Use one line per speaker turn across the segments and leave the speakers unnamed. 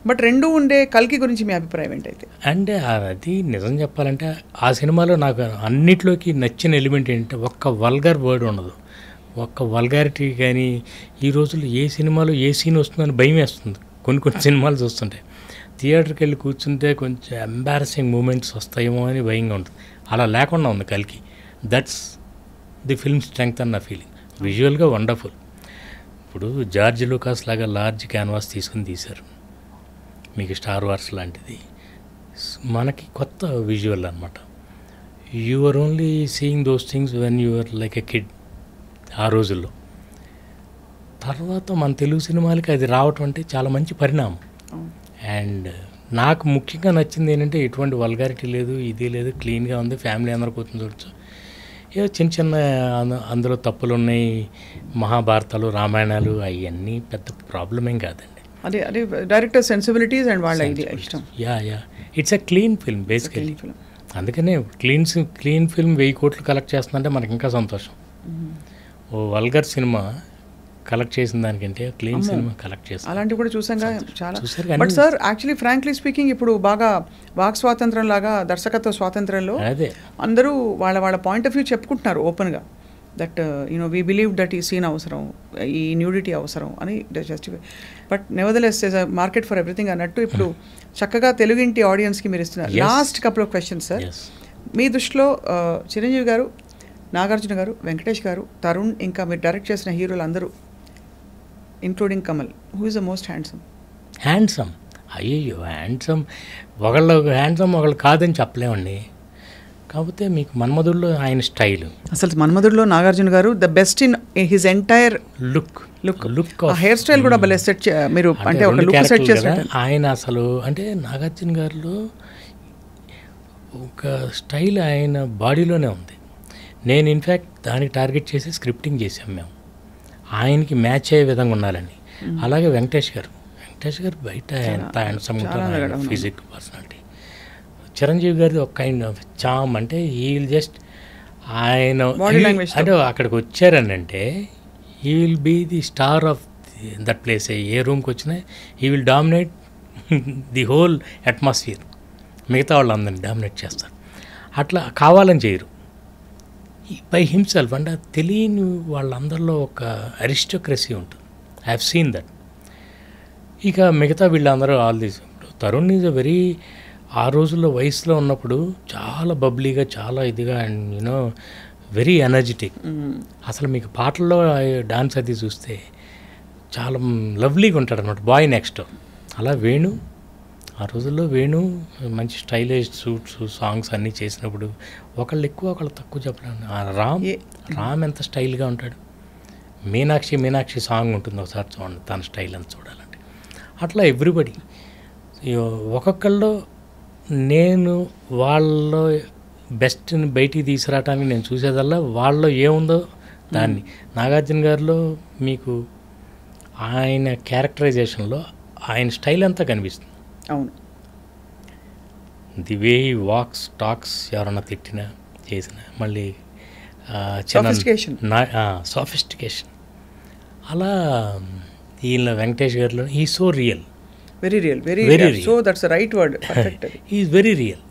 But రెండు ఉండే కల్కి గురించి మీ అభిప్రాయం ఏంటైతే?
అంటే అది నిజం చెప్పాలంటే ఆ సినిమాలో నాకు అన్నిట్లోకి నచ్చిన ఎలిమెంట్ ఏంటంటే ఒక్క వల్గర్ వర్డ్ ఉండదు, ఒక్క వల్గారిటీ. కానీ ఈ రోజుల్లో ఏ సినిమాలో ఏ సీన్ వస్తుందని భయం వేస్తుంది. కొన్ని సినిమాలు చూస్తుంటే థియేటర్కి వెళ్ళి కూర్చుంటే కొంచెం ఎంబారసింగ్ మూమెంట్స్ వస్తాయేమో అని భయంగా ఉంటుంది. అలా లేకుండా ఉంది కల్కి. దట్స్ ది ఫిల్మ్ స్ట్రెంగ్త్ అన్న ఫీలింగ్. విజువల్గా వండర్ఫుల్. ఇప్పుడు జార్జ్ లూకాస్ లాగా లార్జ్ క్యాన్వాస్ తీసుకుని తీశారు, మీకు స్టార్ వార్స్ లాంటిది. మనకి కొత్త విజువల్ అనమాట. You are only seeing those things when you are like a kid ఆ రోజుల్లో. తర్వాత మన తెలుగు సినిమాలకి అది రావటం అంటే చాలా మంచి పరిణామం. అండ్ నాకు ముఖ్యంగా నచ్చింది ఏంటంటే ఎటువంటి వల్గారిటీ లేదు, ఇది లేదు, క్లీన్గా ఉంది, ఫ్యామిలీ అందరూ కూర్చొని చూడొచ్చు. ఏదో చిన్న అందులో తప్పులు ఉన్నాయి, మహాభారతాలు రామాయణాలు అవన్నీ పెద్ద ప్రాబ్లం ఏం కాదండి.
అదే అదే డైరెక్టర్ సెన్సిబిలిటీస్ అండ్ వాళ్ళ ఇది ఇష్టం.
Yeah it's a clean film basically. అందుకనే క్లీన్ ఫిల్మ్ 1000 కోట్లు కలెక్ట్ చేస్తుందంటే మనకి ఇంకా సంతోషం. ఓ వల్గర్ సినిమా కలెక్ట్ చేసిన దానికంటే క్లీన్ సినిమా కలెక్ట్ చేస్తాం.
అలాంటివి కూడా చూసాంగా చాలా. But sir actually frankly speaking ఇప్పుడు బాగా వాక్ స్వాతంత్రం లాగా దర్శకత్వ స్వాతంత్రంలో అందరూ వాళ్ళ పాయింట్ ఆఫ్ వ్యూ చెప్పుకుంటున్నారు ఓపెన్గా. దట్ వీ బిలీవ్ దట్ ఈ సీన్ అవసరం, ఈ న్యూడిటీ అవసరం అని justify. But nevertheless is a market for everything అన్నట్టు ఇప్పుడు చక్కగా తెలుగింటి ఆడియన్స్కి మీరు ఇస్తున్నారు. Last couple of questions sir. మీ దృష్టిలో చిరంజీవి గారు, నాగార్జున గారు, వెంకటేష్ గారు, తరుణ్, ఇంకా మీరు డైరెక్ట్ చేసిన హీరోలు అందరూ including Kamal, who is the most handsome?
అయ్యో హ్యాండ్సమ్ ఒకళ్ళు హ్యాండ్సమ్ ఒకళ్ళు కాదని చెప్పలేమండి. కాకపోతే మీకు మన్మధుడిలో ఆయన స్టైల్,
అసలు మన్మధుడిలో నాగార్జున గారు the best in his entire look hair style కూడా భలే సెట్ మీరు అంటే ఒక లుక్ సెట్ చేశారు
ఆయన. అసలు అంటే నాగార్జున గారిలో ఒక స్టైల్ ఆయన బాడీలోనే ఉంది. నేను ఇన్ఫ్యాక్ట్ దానికి టార్గెట్ చేసి స్క్రిప్టింగ్ చేసాం మేము, ఆయనకి మ్యాచ్ అయ్యే విధంగా ఉండాలని. అలాగే వెంకటేష్ గారు బయట ఎంత హ్యాండ్సమ్ ఉంటారు, ఫిజిక్, పర్సనాలిటీ. చిరంజీవి గారిది ఒక కైండ్ ఆఫ్ చామ్. అంటే ఈ విల్ జస్ట్ ఆయన అంటే అక్కడికి వచ్చారని అంటే he will be the star of that place. ఏ రూమ్కి వచ్చినా he will dominate the whole atmosphere. మిగతా వాళ్ళందరినీ డామినేట్ చేస్తారు. అట్లా కావాలని చేయరు, బై హిమ్సెల్ఫ్. అంటే తెలియని వాళ్ళందరిలో ఒక అరిస్టోక్రసీ ఉంటుంది. I have seen that. ఇక మిగతా వీళ్ళందరూ all these. Tarun is a very, ఆ రోజుల్లో వయసులో ఉన్నప్పుడు చాలా బబ్లీగా, చాలా ఇదిగా, అండ్ వెరీ ఎనర్జెటిక్. అసలు మీకు పాటల్లో డాన్స్ అది చూస్తే చాలా లవ్లీగా ఉంటాడు అనమాట, బాయ్ నెక్స్ట్. అలా వేణు, ఆ రోజుల్లో వేణు మంచి స్టైలిష్ సూట్స్, సాంగ్స్ అన్నీ చేసినప్పుడు ఒకళ్ళు ఎక్కువ ఒకళ్ళు తక్కువ చెప్పలేను. రామ్ ఎంత స్టైల్గా ఉంటాడు. మీనాక్షి సాంగ్ ఉంటుంది, ఒకసారి చూడండి తన స్టైల్ అంత చూడాలంటే. అట్లా ఎవ్రీబడి ఒక్కొక్కళ్ళు నేను వాళ్ళ బెస్ట్ని బయటికి తీసుకురావటానికి నేను చూసేదల్లా వాళ్ళలో ఏముందో దాన్ని. నాగార్జున గారిలో మీకు ఆయన క్యారెక్టరైజేషన్లో ఆయన స్టైల్ అంతా కనిపిస్తుంది.
అవును,
ది వే వాక్స్, టాక్స్, ఎవరన్నా తిట్టినా చేసిన, మళ్ళీ సోఫిస్టికేషన్. అలా ఈయన వెంకటేష్ గారిలో he so real,
very real. So that's the right word, perfect.
He is very real.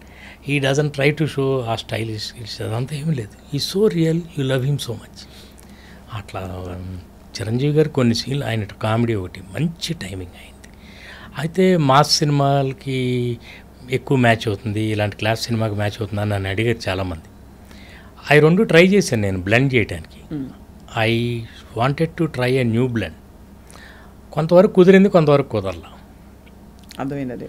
He doesn't try to show ఆ స్టైలిష్ అదంతా ఏమీ లేదు. He so real, you love him so much. అట్లా చిరంజీవి గారు కొన్ని సీన్లు, ఆయన కామెడీ ఒకటి మంచి టైమింగ్ అయింది. అయితే మాస్ సినిమాలకి ఎక్కువ మ్యాచ్ అవుతుంది, ఇలాంటి క్లాస్ సినిమాకి మ్యాచ్ అవుతుందని నన్ను అడిగారు చాలామంది. అవి రెండు ట్రై చేశాను నేను బ్లెండ్ చేయడానికి. I wanted to try a new blend. కొంతవరకు కుదిరింది, కొంతవరకు కుదరలా.
అర్థమైంది అదే.